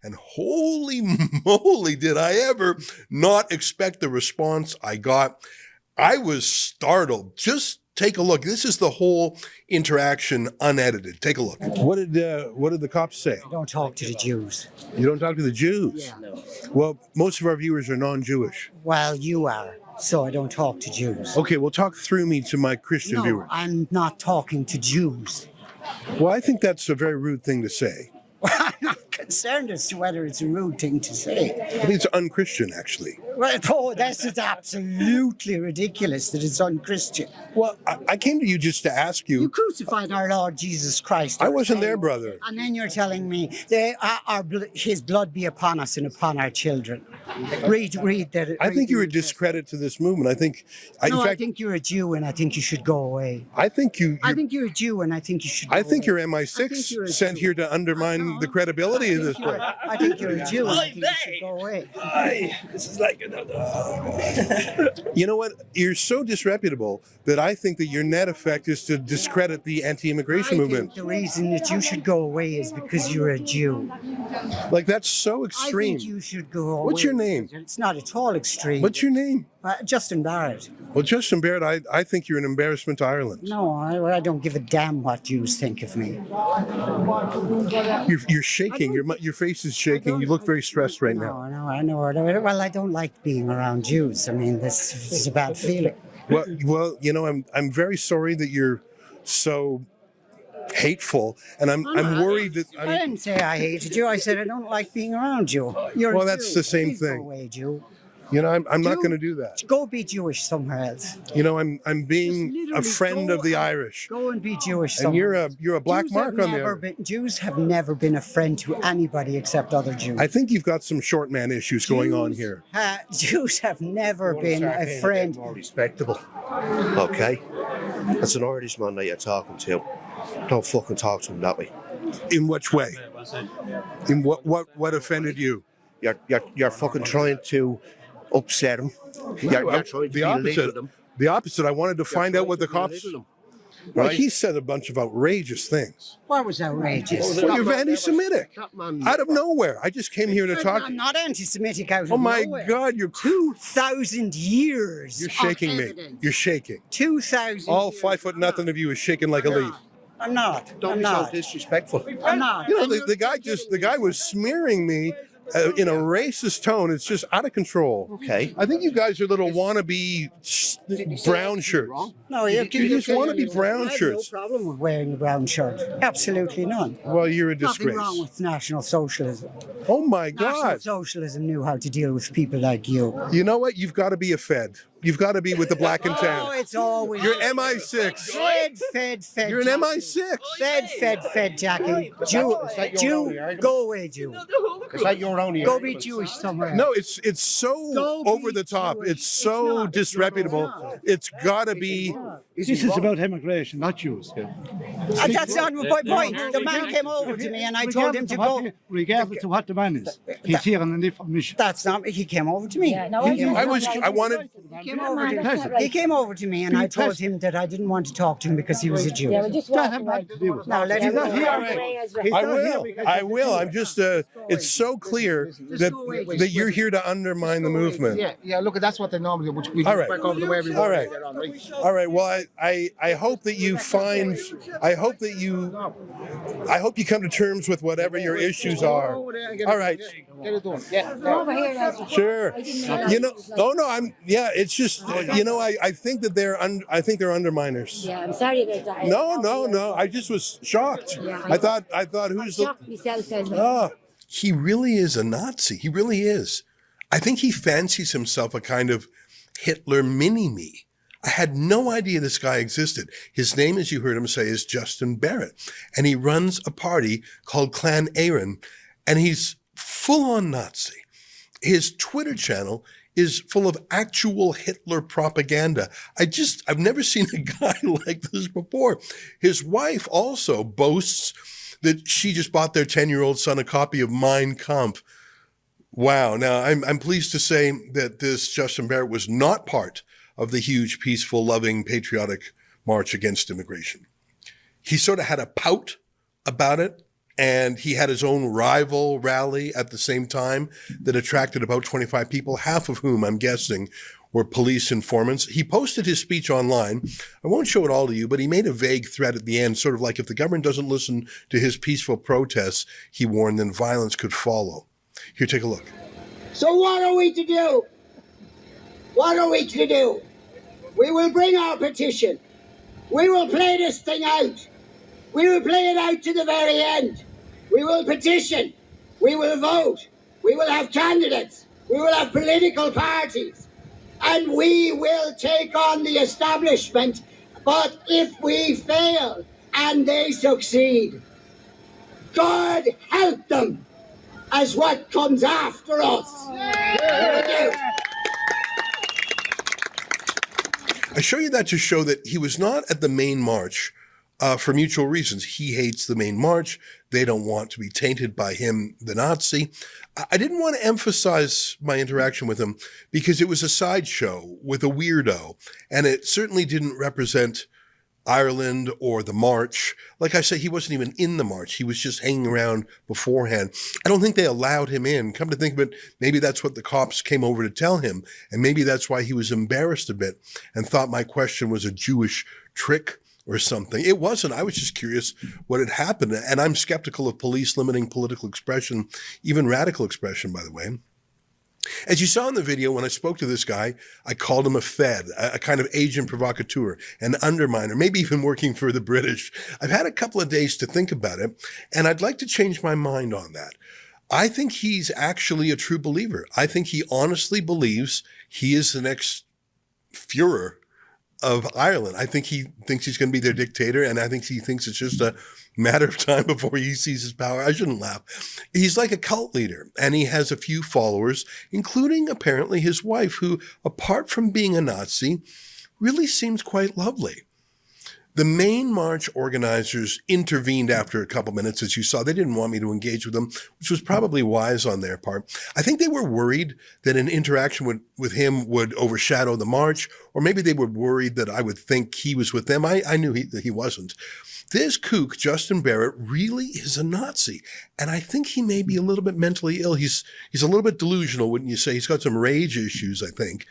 And holy moly, did I ever not expect the response I got. I was startled. Just take a look. This is the whole interaction unedited. Take a look. What did the cops say? Don't talk to the Jews. You don't talk to the Jews? Yeah. No. Well, most of our viewers are non-Jewish. Well, you are, so I don't talk to Jews. Okay, well, talk through me to my Christian viewers. I'm not talking to Jews. Well, I think that's a very rude thing to say. I'm not concerned as to whether it's a rude thing to say. I think it's unchristian, actually. Well, this is absolutely ridiculous that it's unchristian. Well, I came to you just to ask you. You crucified our Lord Jesus Christ. I wasn't there, brother. And then you're telling me his blood be upon us and upon our children. Read that. I think you're a discredit to this movement. I think you're a Jew and I think you should go away. I think you're a Jew and I think you should go I think away. you're MI6 sent here to undermine the credibility of this place. I think you're a Jew and I think you should go away. This is like You know what? You're so disreputable that I think that your net effect is to discredit the anti-immigration movement. I think the reason that you should go away is because you're a Jew. Like, that's so extreme. I think you should go away. What's your name? It's not at all extreme. What's your name? Justin Barett. Well, Justin Barett, I think you're an embarrassment to Ireland. No, I don't give a damn what Jews think of me. You're shaking. Your face is shaking. You look very stressed right now. No, I know. Well, I don't like being around Jews. I mean, this is a bad feeling. Well, you know, I'm very sorry that you're so hateful, and I'm worried that I didn't say I hated you. I said I don't like being around you. Well, that's the same thing. Go away, Jew. You know, I'm not going to do that. Go be Jewish somewhere else. You know, I'm being a friend of the Irish. Go and be Jewish somewhere. And you're a black mark on there. Jews have never been a friend to anybody except other Jews. I think you've got some short man issues going on here. Jews have never been a friend. More respectable. Okay, that's an Irishman that you're talking to. Don't fucking talk to him that way. In which way? In what offended you? You're fucking trying to upset him. You're trying to be late with him. The opposite. I wanted to find out what the cops. Well, he said a bunch of outrageous things. What was outrageous? Well, you're anti-Semitic. Out of nowhere. I just came here to talk. I'm not anti-Semitic out of nowhere. Oh my God, you're 2,000 years. You're shaking me. You're shaking. 2,000. All 5 foot nothing of you is shaking like a leaf. I'm not. Don't be so disrespectful. I'm not. You know, the guy was smearing me in a racist tone. It's just out of control. Okay. I think you guys are little wannabe brown shirts. No, you just want to be brown shirts. No problem with wearing a brown shirt. Absolutely none. Well, you're a disgrace. Nothing wrong with National Socialism. Oh my God. National Socialism knew how to deal with people like you. You know what? You've got to be a Fed. You've got to be with the black and tan. Oh, it's always. You're MI6. Fed. You're an MI6. Fed, Jackie. Jew, go away, Jew. Is that your only Go be Jewish somewhere. No, it's so over the top. It's so disreputable. It's got to be. This is about immigration, not Jews. That's not my point. The man came over to me and I told him to go. Regardless of what the man is, he's here on a different mission. That's not. He came over to me. He came over to me and I told him that I didn't want to talk to him because he was a Jew. Now let him I will. I'm just. It's so clear that you're here to undermine the movement. Yeah. Look, that's what they normally do. We All right. back over the way everyone. All right. All right. Well, I hope that you find. I hope you come to terms with whatever your issues are. All right. Get it done. Yeah. Sure. You know. Oh no. It's just. You know. I think that they're. I think they're underminers. Yeah. I'm sorry about that. No. I just was shocked. Yeah, I thought who's the. Myself as well. He really is a Nazi. He really is. I think he fancies himself a kind of Hitler mini-me. I had no idea this guy existed. His name, as you heard him say, is Justin Barett. And he runs a party called Clann Eireann. And he's full-on Nazi. His Twitter channel is full of actual Hitler propaganda. I've never seen a guy like this before. His wife also boasts that she just bought their 10-year-old son a copy of Mein Kampf. Wow. Now, I'm pleased to say that this Justin Barett was not part of the huge, peaceful, loving, patriotic march against immigration. He sort of had a pout about it. And he had his own rival rally at the same time that attracted about 25 people, half of whom I'm guessing were police informants. He posted his speech online. I won't show it all to you, but he made a vague threat at the end, sort of like if the government doesn't listen to his peaceful protests, he warned, then violence could follow. Here, take a look. So what are we to do? What are we to do? We will bring our petition. We will play this thing out. We will play it out to the very end. We will petition. We will vote. We will have candidates. We will have political parties. And we will take on the establishment. But if we fail and they succeed, God help them as what comes after us. Thank you. I show you that to show that he was not at the main march for mutual reasons. He hates the main march. They don't want to be tainted by him, the Nazi. I didn't want to emphasize my interaction with him because it was a sideshow with a weirdo, and it certainly didn't represent Ireland or the march. Like I say, he wasn't even in the march. He was just hanging around beforehand. I don't think they allowed him in. Come to think of it, maybe that's what the cops came over to tell him, and maybe that's why he was embarrassed a bit and thought my question was a Jewish trick or something. It wasn't. I was just curious what had happened. And I'm skeptical of police limiting political expression, even radical expression, by the way. As you saw in the video, when I spoke to this guy, I called him a Fed, a kind of agent provocateur, an underminer, maybe even working for the British. I've had a couple of days to think about it, and I'd like to change my mind on that. I think he's actually a true believer. I think he honestly believes he is the next Führer of Ireland. I think he thinks he's going to be their dictator, and I think he thinks it's just a matter of time before he sees his power. I shouldn't laugh. He's like a cult leader, and he has a few followers, including apparently his wife, who, apart from being a Nazi, really seems quite lovely. The main march organizers intervened after a couple minutes, as you saw. They didn't want me to engage with them, which was probably wise on their part. I think they were worried that an interaction with him would overshadow the march, or maybe they were worried that I would think he was with them. I knew that he wasn't. This kook, Justin Barett, really is a Nazi, and I think he may be a little bit mentally ill. He's a little bit delusional, wouldn't you say? He's got some rage issues, I think.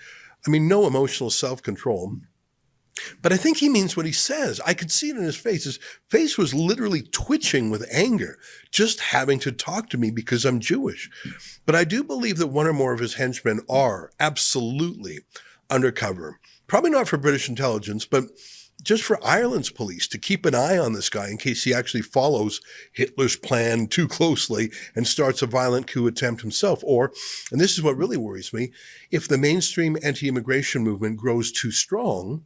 I mean, no emotional self-control. But I think he means what he says. I could see it in his face. His face was literally twitching with anger, just having to talk to me because I'm Jewish. But I do believe that one or more of his henchmen are absolutely undercover. Probably not for British intelligence, but just for Ireland's police to keep an eye on this guy in case he actually follows Hitler's plan too closely and starts a violent coup attempt himself. Or, and this is what really worries me, if the mainstream anti-immigration movement grows too strong,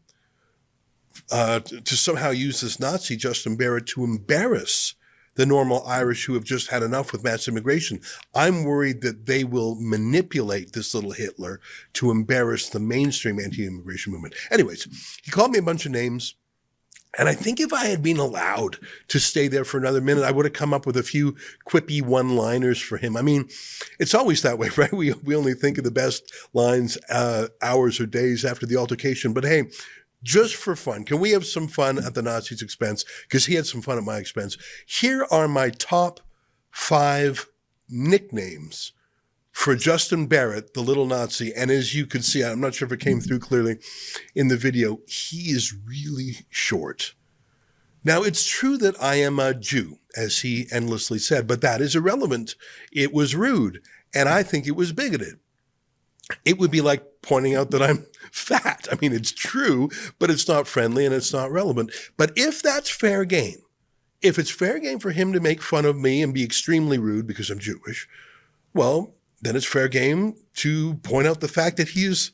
to somehow use this Nazi, Justin Barett, to embarrass the normal Irish who have just had enough with mass immigration. I'm worried that they will manipulate this little Hitler to embarrass the mainstream anti-immigration movement. Anyways, he called me a bunch of names. And I think if I had been allowed to stay there for another minute, I would have come up with a few quippy one-liners for him. I mean, it's always that way, right? We only think of the best lines hours or days after the altercation. But hey, just for fun, can we have some fun at the Nazi's expense? Because he had some fun at my expense. Here are my top 5 nicknames for Justin Barett, the little Nazi. And as you can see, I'm not sure if it came through clearly in the video, he is really short. Now, it's true that I am a Jew, as he endlessly said, but that is irrelevant. It was rude, and I think it was bigoted. It would be like pointing out that I'm fat. I mean, it's true, but it's not friendly and it's not relevant. But if that's fair game, if it's fair game for him to make fun of me and be extremely rude because I'm Jewish, well, then it's fair game to point out the fact that he is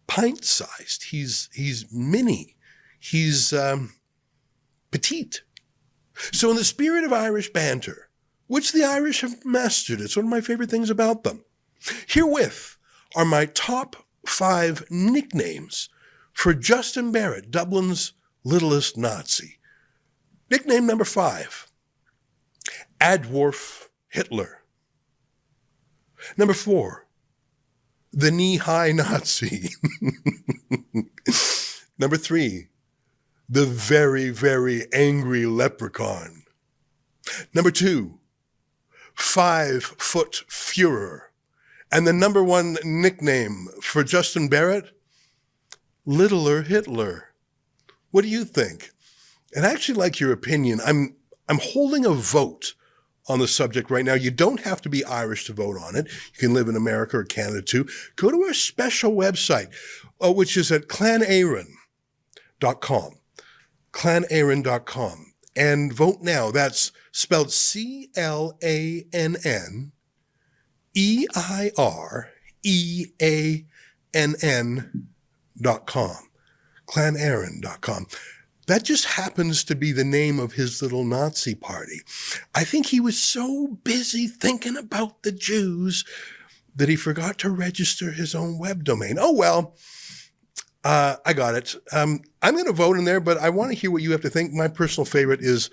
pint-sized. He's mini. He's petite. So in the spirit of Irish banter, which the Irish have mastered, it's one of my favorite things about them, herewith are my top 5 nicknames for Justin Barett, Dublin's littlest Nazi. Nickname number 5, Adwolf Hitler. Number 4, the knee-high Nazi. Number 3, the very, very angry leprechaun. Number 2, 5-foot Führer. And the number 1 nickname for Justin Barrett, Littler Hitler. What do you think? And I actually like your opinion. I'm holding a vote on the subject right now. You don't have to be Irish to vote on it. You can live in America or Canada too. Go to our special website, which is at ClannAireann.com. ClannAireann.com. And vote now. That's spelled ClannAireann.com. ClannAireann.com. That just happens to be the name of his little Nazi party. I think he was so busy thinking about the Jews that he forgot to register his own web domain. Oh, well, I got it. I'm going to vote in there, but I want to hear what you have to think. My personal favorite is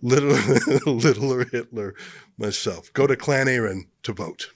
Littler Hitler myself. Go to Clann Eireann to vote.